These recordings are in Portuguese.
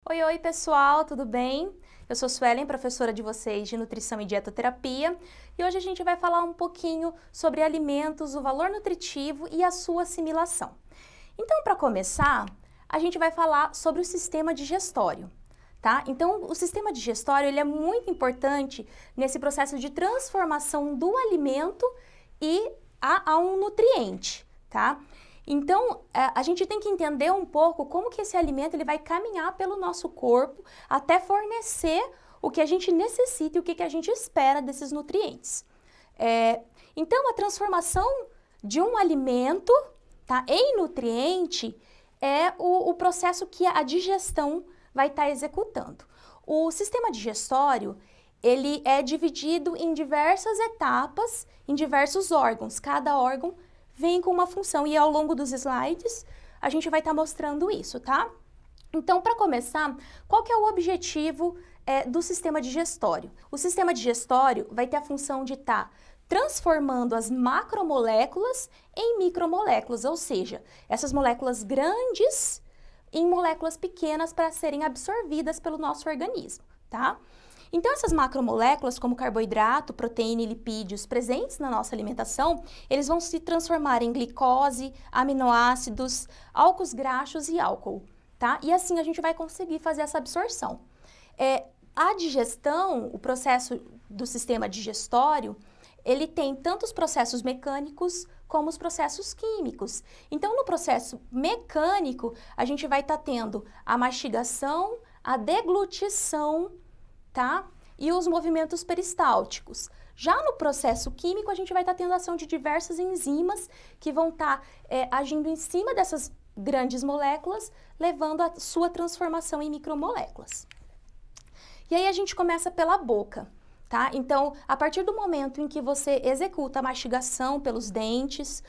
Oi pessoal, tudo bem? Eu sou Suelen, professora de vocês de Nutrição e Dietoterapia, e hoje a gente vai falar um pouquinho sobre alimentos, o valor nutritivo e a sua assimilação. Então, para começar, a gente vai falar sobre o sistema digestório, tá? Então, o sistema digestório, ele é muito importante nesse processo de transformação do alimento e a um nutriente, tá? Então, a gente tem que entender um pouco como que esse alimento ele vai caminhar pelo nosso corpo até fornecer o que a gente necessita e o que a gente espera desses nutrientes. Então, a transformação de um alimento, tá, em nutriente é o processo que a digestão vai estar executando. O sistema digestório, ele é dividido em diversas etapas, em diversos órgãos. Cada órgão vem com uma função e ao longo dos slides a gente vai estar mostrando isso, tá? Então, para começar, qual que é o objetivo do sistema digestório? O sistema digestório vai ter a função de estar transformando as macromoléculas em micromoléculas, ou seja, essas moléculas grandes em moléculas pequenas para serem absorvidas pelo nosso organismo, tá? Então, essas macromoléculas, como carboidrato, proteína e lipídios presentes na nossa alimentação, eles vão se transformar em glicose, aminoácidos, álcools graxos e álcool, tá? E assim a gente vai conseguir fazer essa absorção. A digestão, o processo do sistema digestório, ele tem tanto os processos mecânicos como os processos químicos. Então, no processo mecânico, a gente vai estar tendo a mastigação, a deglutição, tá? E os movimentos peristálticos. Já no processo químico, a gente vai estar tendo a ação de diversas enzimas que vão estar agindo em cima dessas grandes moléculas, levando a sua transformação em micromoléculas. E aí a gente começa pela boca, tá? Então, a partir do momento em que você executa a mastigação pelos dentes,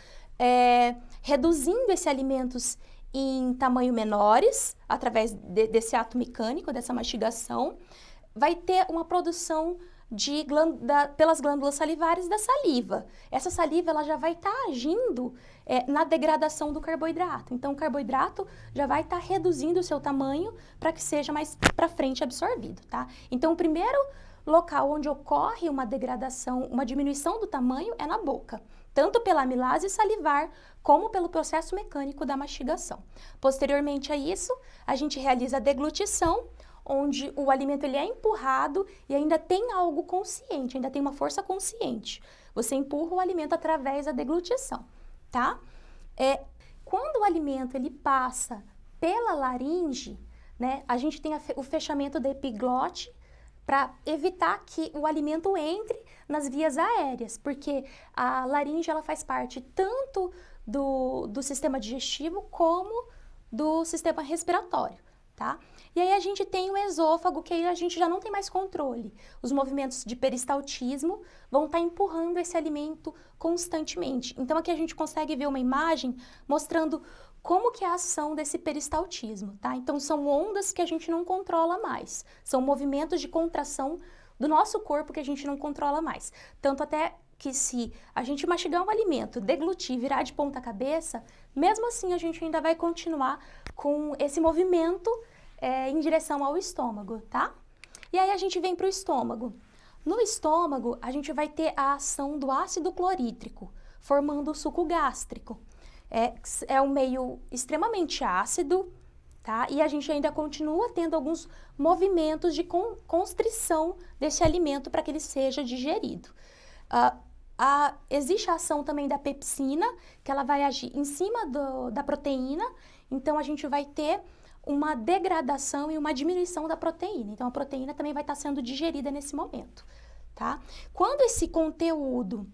reduzindo esses alimentos em tamanho menores, através desse ato mecânico, dessa mastigação, vai ter uma produção pelas glândulas salivares da saliva. Essa saliva ela já vai estar agindo na degradação do carboidrato. Então, o carboidrato já vai estar reduzindo o seu tamanho para que seja mais para frente absorvido, tá? Então, o primeiro local onde ocorre uma degradação, uma diminuição do tamanho é na boca, tanto pela amilase salivar como pelo processo mecânico da mastigação. Posteriormente a isso, a gente realiza a deglutição, onde o alimento ele é empurrado e ainda tem algo consciente, ainda tem uma força consciente. Você empurra o alimento através da deglutição, tá? Quando o alimento ele passa pela laringe, né, a gente tem o fechamento da epiglote para evitar que o alimento entre nas vias aéreas, porque a laringe ela faz parte tanto do sistema digestivo como do sistema respiratório, tá? E aí a gente tem o esôfago, que aí a gente já não tem mais controle. Os movimentos de peristaltismo vão estar empurrando esse alimento constantemente. Então aqui a gente consegue ver uma imagem mostrando como que é a ação desse peristaltismo, tá? Então são ondas que a gente não controla mais. São movimentos de contração do nosso corpo que a gente não controla mais. Tanto até que se a gente mastigar um alimento, deglutir, virar de ponta cabeça, mesmo assim a gente ainda vai continuar com esse movimento em direção ao estômago, tá? E aí a gente vem para o estômago. No estômago, a gente vai ter a ação do ácido clorídrico, formando o suco gástrico. É um meio extremamente ácido, tá? E a gente ainda continua tendo alguns movimentos de constrição desse alimento para que ele seja digerido. Existe a ação também da pepsina, que ela vai agir em cima da proteína, então a gente vai ter uma degradação e uma diminuição da proteína. Então, a proteína também vai estar sendo digerida nesse momento, tá? Quando esse conteúdo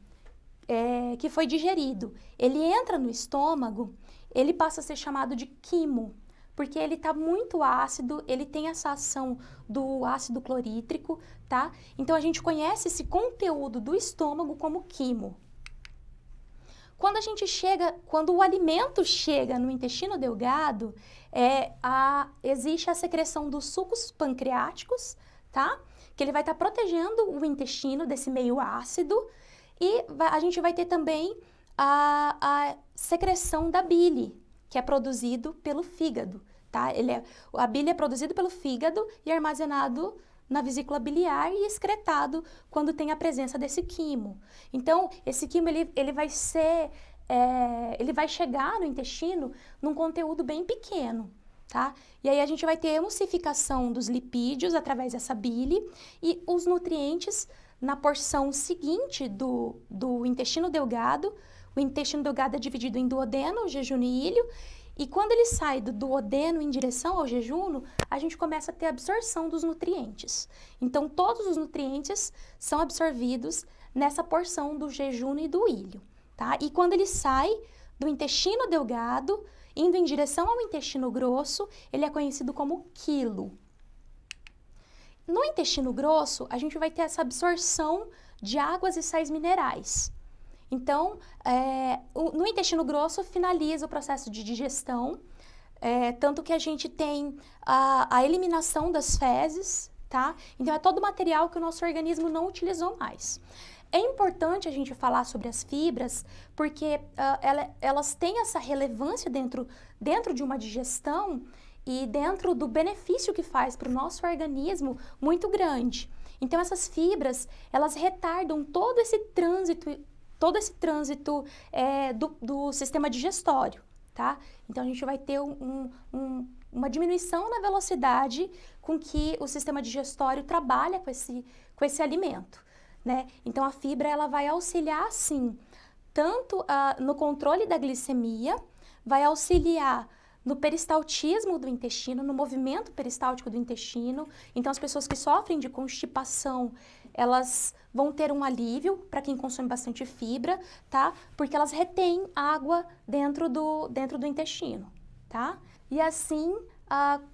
que foi digerido, ele entra no estômago, ele passa a ser chamado de quimo, porque ele está muito ácido, ele tem essa ação do ácido clorídrico, tá? Então, a gente conhece esse conteúdo do estômago como quimo. Quando o alimento chega no intestino delgado, existe a secreção dos sucos pancreáticos, tá? Que ele vai estar protegendo o intestino desse meio ácido e a gente vai ter também a secreção da bile, que é produzido pelo fígado, tá? A bile é produzido pelo fígado e armazenado na vesícula biliar e excretado quando tem a presença desse quimo. Então, esse quimo, ele vai chegar no intestino num conteúdo bem pequeno, tá? E aí a gente vai ter emulsificação dos lipídios através dessa bile e os nutrientes na porção seguinte do intestino delgado. O intestino delgado é dividido em duodeno, jejunum e íleo, e quando ele sai do duodeno em direção ao jejum, a gente começa a ter absorção dos nutrientes. Então, todos os nutrientes são absorvidos nessa porção do jejum e do íleo, tá? E quando ele sai do intestino delgado, indo em direção ao intestino grosso, ele é conhecido como quilo. No intestino grosso, a gente vai ter essa absorção de águas e sais minerais. Então, no intestino grosso finaliza o processo de digestão, tanto que a gente tem a eliminação das fezes, tá? Então, é todo o material que o nosso organismo não utilizou mais. É importante a gente falar sobre as fibras, porque elas têm essa relevância dentro de uma digestão e dentro do benefício que faz para o nosso organismo muito grande. Então, essas fibras, elas retardam todo esse trânsito do sistema digestório, tá? Então, a gente vai ter uma diminuição na velocidade com que o sistema digestório trabalha com esse alimento, né? Então, a fibra, ela vai auxiliar, sim, tanto no controle da glicemia, vai auxiliar no peristaltismo do intestino, no movimento peristáltico do intestino. Então, as pessoas que sofrem de constipação, elas vão ter um alívio para quem consome bastante fibra, tá? Porque elas retêm água dentro do intestino, tá? E assim,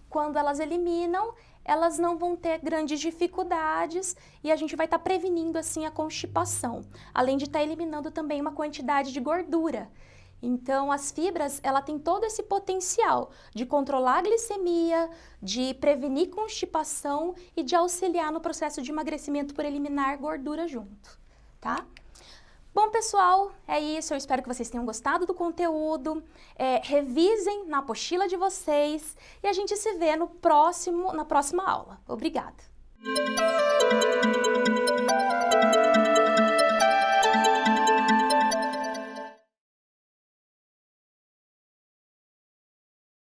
quando elas eliminam, elas não vão ter grandes dificuldades e a gente vai estar prevenindo, assim, a constipação. Além de estar eliminando também uma quantidade de gordura. Então, as fibras, ela tem todo esse potencial de controlar a glicemia, de prevenir constipação e de auxiliar no processo de emagrecimento por eliminar gordura junto, tá? Bom, pessoal, é isso. Eu espero que vocês tenham gostado do conteúdo. Revisem na apostila de vocês e a gente se vê na próxima aula. Obrigada!